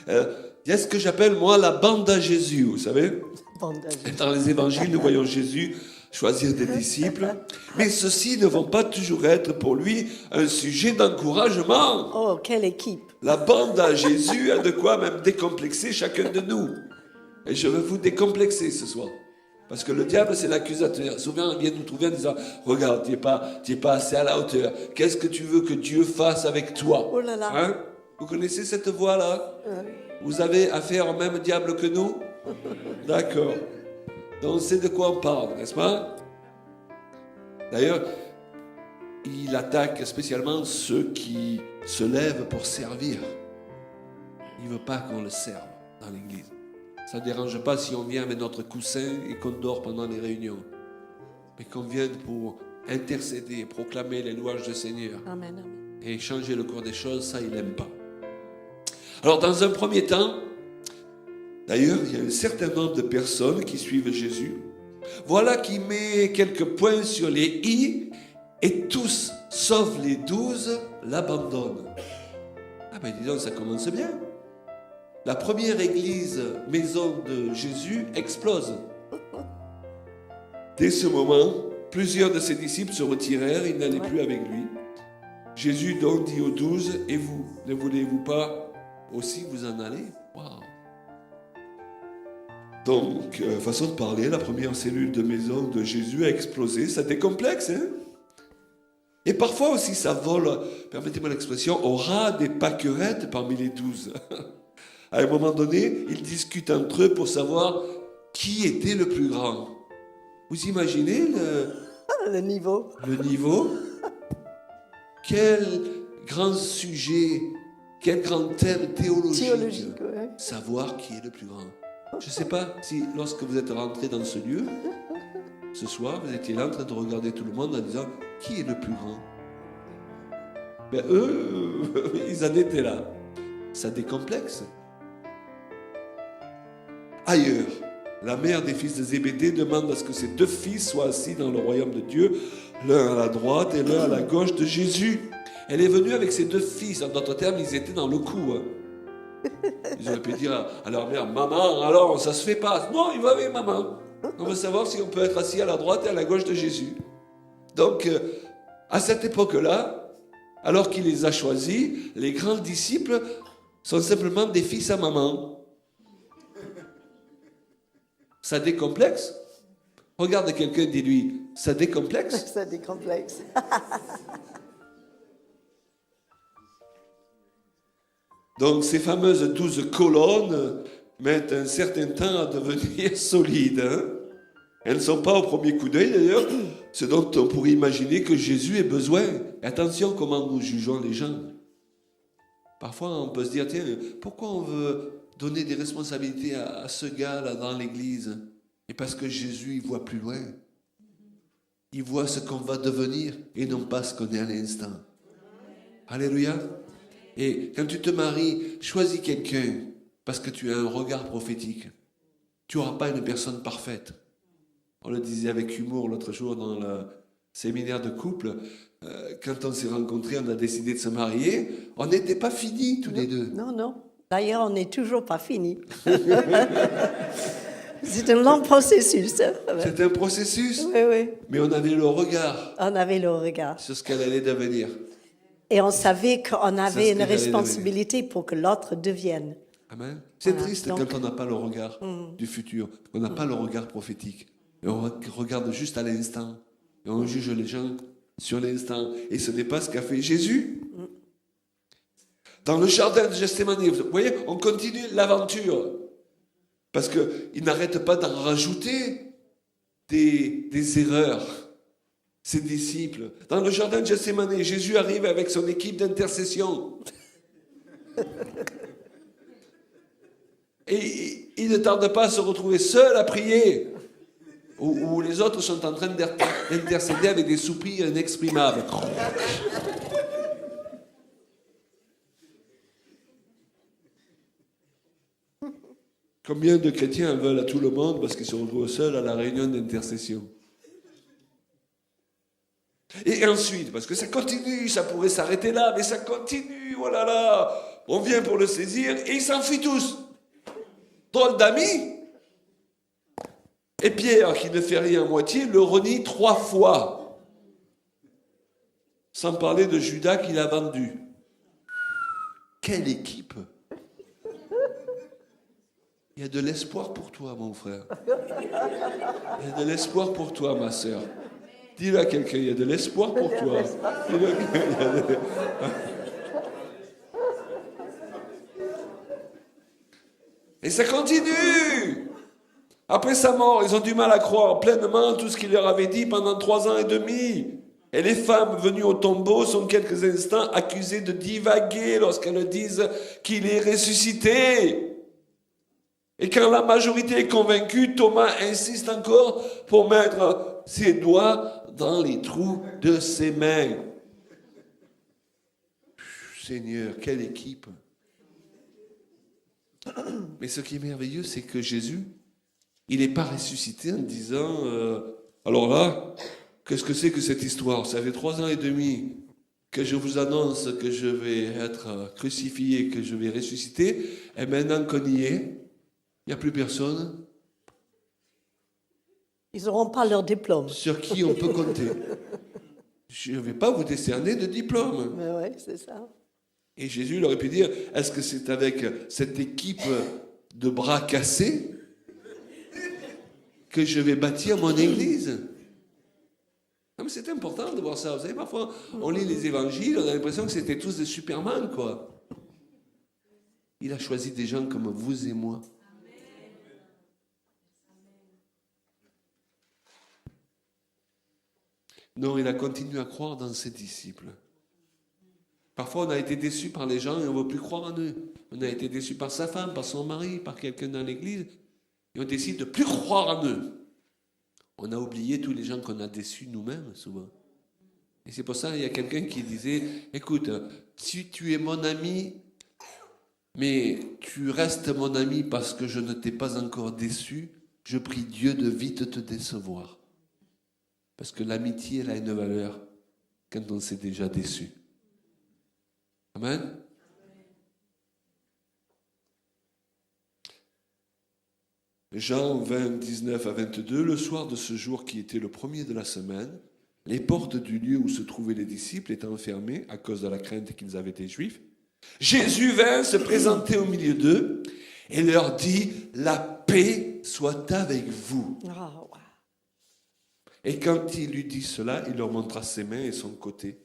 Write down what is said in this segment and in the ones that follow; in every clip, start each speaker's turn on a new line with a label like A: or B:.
A: Il y a ce que j'appelle, moi, la bande à Jésus, vous savez. Dans les évangiles, nous voyons Jésus choisir des disciples, mais ceux-ci ne vont pas toujours être pour lui un sujet d'encouragement.
B: Oh, quelle équipe!
A: La bande à Jésus a de quoi même décomplexer chacun de nous. Et je veux vous décomplexer ce soir. Parce que le diable, c'est l'accusateur. Souvent, il vient nous trouver en disant, regarde, tu n'es pas assez à la hauteur. Qu'est-ce que tu veux que Dieu fasse avec toi?
B: Oh là là.
A: Hein? Vous connaissez cette voix-là? Vous avez affaire au même diable que nous? D'accord. Donc, on sait de quoi on parle, n'est-ce pas? D'ailleurs, il attaque spécialement ceux qui se lèvent pour servir. Il ne veut pas qu'on le serve dans l'église. Ça ne dérange pas si on vient avec notre coussin et qu'on dort pendant les réunions. Mais qu'on vienne pour intercéder, proclamer les louanges du Seigneur.
B: Amen.
A: Et changer le cours des choses, ça, il n'aime pas. Alors, dans un premier temps, d'ailleurs, il y a un certain nombre de personnes qui suivent Jésus. Voilà qui met quelques points sur les i, et tous, sauf les 12, l'abandonnent. Ah ben dis donc, ça commence bien. La première église, maison de Jésus, explose. Dès ce moment, plusieurs de ses disciples se retirèrent, ils n'allaient plus avec lui. Jésus donc dit aux 12, et vous, ne voulez-vous pas aussi vous en aller? Waouh! Donc, façon de parler, la première cellule de maison de Jésus a explosé. Ça décomplexe, hein? Et parfois aussi, ça vole, permettez-moi l'expression, au ras des pâquerettes parmi les 12. À un moment donné, ils discutent entre eux pour savoir qui était le plus grand. Vous imaginez
B: Le niveau.
A: le niveau? Quel grand sujet, quel grand thème théologique.
B: Ouais.
A: Savoir qui est le plus grand. Je ne sais pas si, lorsque vous êtes rentré dans ce lieu, ce soir, vous étiez là en train de regarder tout le monde en disant qui est le plus grand. Mais eux, ils en étaient là. Ça décomplexe. Ailleurs, la mère des fils de Zébédée demande à ce que ses deux fils soient assis dans le royaume de Dieu, l'un à la droite et l'un à la gauche de Jésus. Elle est venue avec ses deux fils. En d'autres termes, ils étaient dans le coup. Ils auraient pu dire à leur mère, maman, alors ça se fait pas. Non, il va avec maman. On veut savoir si on peut être assis à la droite et à la gauche de Jésus. Donc, à cette époque-là, alors qu'il les a choisis, les grands disciples sont simplement des fils à maman. Ça décomplexe? Regarde quelqu'un, dis-lui, ça décomplexe?
B: Ça décomplexe.
A: Donc, ces fameuses 12 colonnes mettent un certain temps à devenir solides. Hein? Elles ne sont pas au premier coup d'œil, d'ailleurs, ce dont on pourrait imaginer que Jésus ait besoin. Et attention comment nous jugeons les gens. Parfois, on peut se dire, tiens, pourquoi on veut donner des responsabilités à ce gars-là dans l'église? Et parce que Jésus, il voit plus loin. Il voit ce qu'on va devenir et non pas ce qu'on est à l'instant. Alléluia. Et quand tu te maries, choisis quelqu'un parce que tu as un regard prophétique. Tu n'auras pas une personne parfaite. On le disait avec humour l'autre jour dans le séminaire de couple. Quand on s'est rencontrés, on a décidé de se marier. On n'était pas finis tous les deux.
B: Non, non. D'ailleurs, on n'est toujours pas fini. C'est un long processus.
A: C'est un processus.
B: Oui, oui.
A: Mais on avait le regard
B: On avait le regard.
A: sur ce qu'elle allait devenir.
B: Et on savait qu'on avait une responsabilité pour que l'autre devienne.
A: Amen. C'est
B: Voilà.
A: triste
B: Donc,
A: quand on n'a pas le regard du futur, on n'a pas le regard prophétique. Et on regarde juste à l'instant. Et on juge les gens sur l'instant. Et ce n'est pas ce qu'a fait Jésus. Dans le jardin de Gethsémani, vous voyez, on continue l'aventure. Parce qu'il n'arrête pas d'en rajouter des erreurs. Ses disciples. Dans le jardin de Gethsémani, Jésus arrive avec son équipe d'intercession. Et il ne tarde pas à se retrouver seul à prier. Où les autres sont en train d'intercéder avec des soupirs inexprimables. Combien de chrétiens veulent à tout le monde parce qu'ils se retrouvent seuls à la réunion d'intercession? Et ensuite, parce que ça continue, ça pourrait s'arrêter là, mais ça continue, oh là là, on vient pour le saisir et ils s'enfuient tous. Drôle d'amis. Et Pierre, qui ne fait rien à moitié, le renie 3 fois. Sans parler de Judas qui l'a vendu. Quelle équipe! Il y a de l'espoir pour toi, mon frère. Il y a de l'espoir pour toi, ma sœur. Dis-le à quelqu'un, il y a de l'espoir pour toi. Et ça continue. Après sa mort, ils ont du mal à croire pleinement tout ce qu'il leur avait dit pendant 3 ans et demi. Et les femmes venues au tombeau sont quelques instants accusées de divaguer lorsqu'elles disent qu'il est ressuscité. Et quand la majorité est convaincue, Thomas insiste encore pour mettre ses doigts dans les trous de ses mains. Seigneur, quelle équipe! Mais ce qui est merveilleux, c'est que Jésus, il n'est pas ressuscité en disant alors là, qu'est-ce que c'est que cette histoire? Ça fait 3 ans et demi que je vous annonce que je vais être crucifié, que je vais ressusciter, et maintenant qu'on y est, il n'y a plus personne.
B: Ils n'auront pas leur diplôme.
A: Sur qui on peut compter. Je ne vais pas vous décerner de diplôme.
B: Mais oui, c'est ça.
A: Et Jésus aurait pu dire, est-ce que c'est avec cette équipe de bras cassés que je vais bâtir mon église? Non, mais c'est important de voir ça. Vous savez, parfois, on lit les évangiles, on a l'impression que c'était tous des Superman, quoi. Il a choisi des gens comme vous et moi. Non, il a continué à croire dans ses disciples. Parfois, on a été déçus par les gens et on ne veut plus croire en eux. On a été déçus par sa femme, par son mari, par quelqu'un dans l'église. Et on décide de ne plus croire en eux. On a oublié tous les gens qu'on a déçus nous-mêmes, souvent. Et c'est pour ça qu'il y a quelqu'un qui disait, écoute, si tu es mon ami, mais tu restes mon ami parce que je ne t'ai pas encore déçu, je prie Dieu de vite te décevoir. Parce que l'amitié, elle a une valeur quand on s'est déjà déçu. Amen. Jean 20, 19 à 22, le soir de ce jour qui était le premier de la semaine, les portes du lieu où se trouvaient les disciples étant fermées à cause de la crainte qu'ils avaient été juifs, Jésus vint se présenter au milieu d'eux et leur dit « La paix soit avec vous ».
B: Oh, wow.
A: Et quand il lui dit cela, il leur montra ses mains et son côté.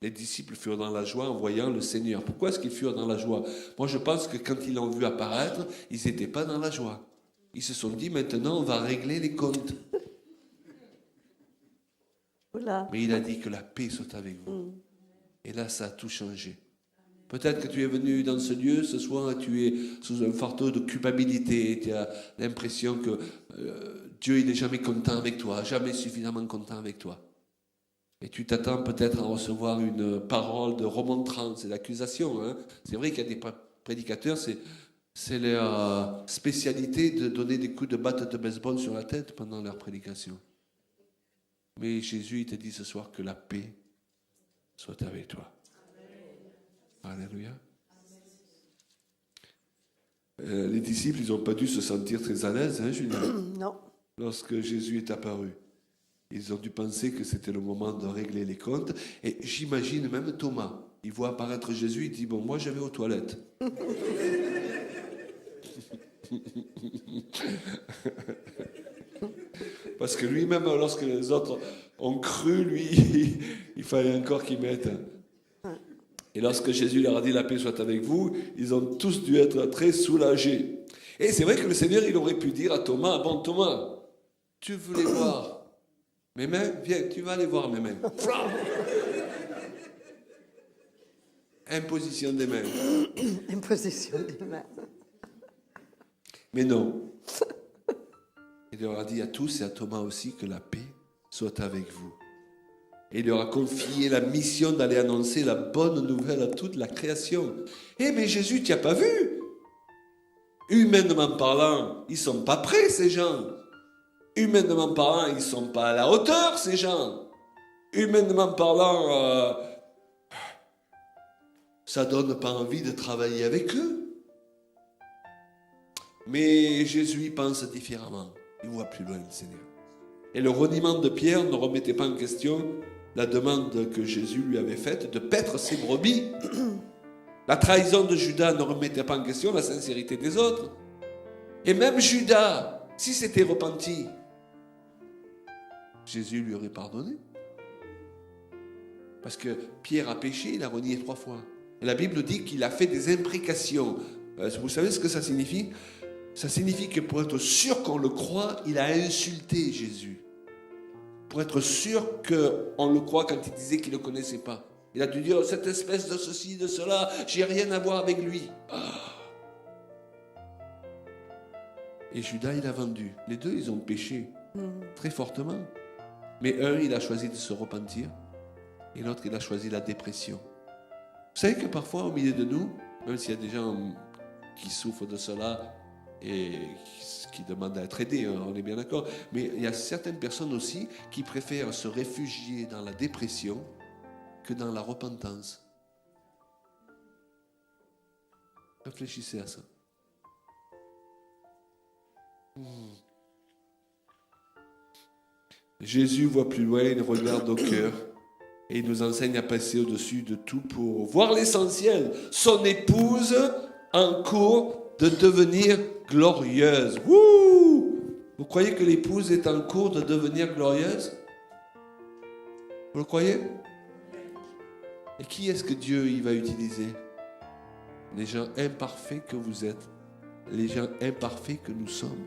A: Les disciples furent dans la joie en voyant le Seigneur. Pourquoi est-ce qu'ils furent dans la joie? Moi, je pense que quand ils l'ont vu apparaître, ils n'étaient pas dans la joie. Ils se sont dit, maintenant, on va régler les comptes.
B: Oula.
A: Mais il a dit que la paix soit avec vous. Et là, ça a tout changé. Peut-être que tu es venu dans ce lieu ce soir et tu es sous un fardeau de culpabilité. Tu as l'impression que Dieu, il n'est jamais content avec toi, jamais suffisamment content avec toi. Et tu t'attends peut-être à recevoir une parole de remontrance et d'accusation. Hein. C'est vrai qu'il y a des prédicateurs, c'est leur spécialité de donner des coups de batte de baseball sur la tête pendant leur prédication. Mais Jésus, il te dit ce soir que la paix soit avec toi. Alléluia. Les disciples, ils n'ont pas dû se sentir très à l'aise, hein, Julien?
B: Non.
A: Lorsque Jésus est apparu. Ils ont dû penser que c'était le moment de régler les comptes. Et j'imagine même Thomas. Il voit apparaître Jésus, il dit, bon, moi, je vais aux toilettes. Parce que lui-même, lorsque les autres ont cru, lui, il fallait encore qu'il mette. Et lorsque Jésus leur a dit, la paix soit avec vous, ils ont tous dû être très soulagés. Et c'est vrai que le Seigneur, il aurait pu dire à Thomas, bon, Thomas, tu voulais voir mes mains? Viens, tu vas aller voir mes mains. Imposition des mains.
B: Imposition des mains.
A: Mais non. Il leur a dit à tous et à Thomas aussi que la paix soit avec vous. Et il leur a confié la mission d'aller annoncer la bonne nouvelle à toute la création. Eh mais Jésus, tu n'as pas vu? Humainement parlant, ils ne sont pas prêts, ces gens. Humainement parlant, ils ne sont pas à la hauteur, ces gens. Humainement parlant, ça donne pas envie de travailler avec eux. Mais Jésus il pense différemment. Il voit plus loin, le Seigneur. Et le reniement de Pierre ne remettait pas en question la demande que Jésus lui avait faite de paître ses brebis. La trahison de Judas ne remettait pas en question la sincérité des autres. Et même Judas, si s'était repenti, Jésus lui aurait pardonné. Parce que Pierre a péché, il a renié 3 fois. Et la Bible dit qu'il a fait des imprécations. Vous savez ce que ça signifie? Ça signifie que pour être sûr qu'on le croit, il a insulté Jésus. Pour être sûr qu'on le croit quand il disait qu'il ne le connaissait pas. Il a dû dire, cette espèce de ceci, de cela, j'ai rien à voir avec lui. Et Judas, il a vendu. Les deux, ils ont péché très fortement. Mais un, il a choisi de se repentir. Et l'autre, il a choisi la dépression. Vous savez que parfois, au milieu de nous, même s'il y a des gens qui souffrent de cela et qui demandent à être aidés, on est bien d'accord, mais il y a certaines personnes aussi qui préfèrent se réfugier dans la dépression que dans la repentance. Réfléchissez à ça. Jésus voit plus loin, il regarde au cœur et il nous enseigne à passer au-dessus de tout pour voir l'essentiel. Son épouse en cours de devenir glorieuse. Wouh! Vous croyez que l'épouse est en cours de devenir glorieuse? Vous le croyez? Et qui est-ce que Dieu il va utiliser? Les gens imparfaits que vous êtes, les gens imparfaits que nous sommes.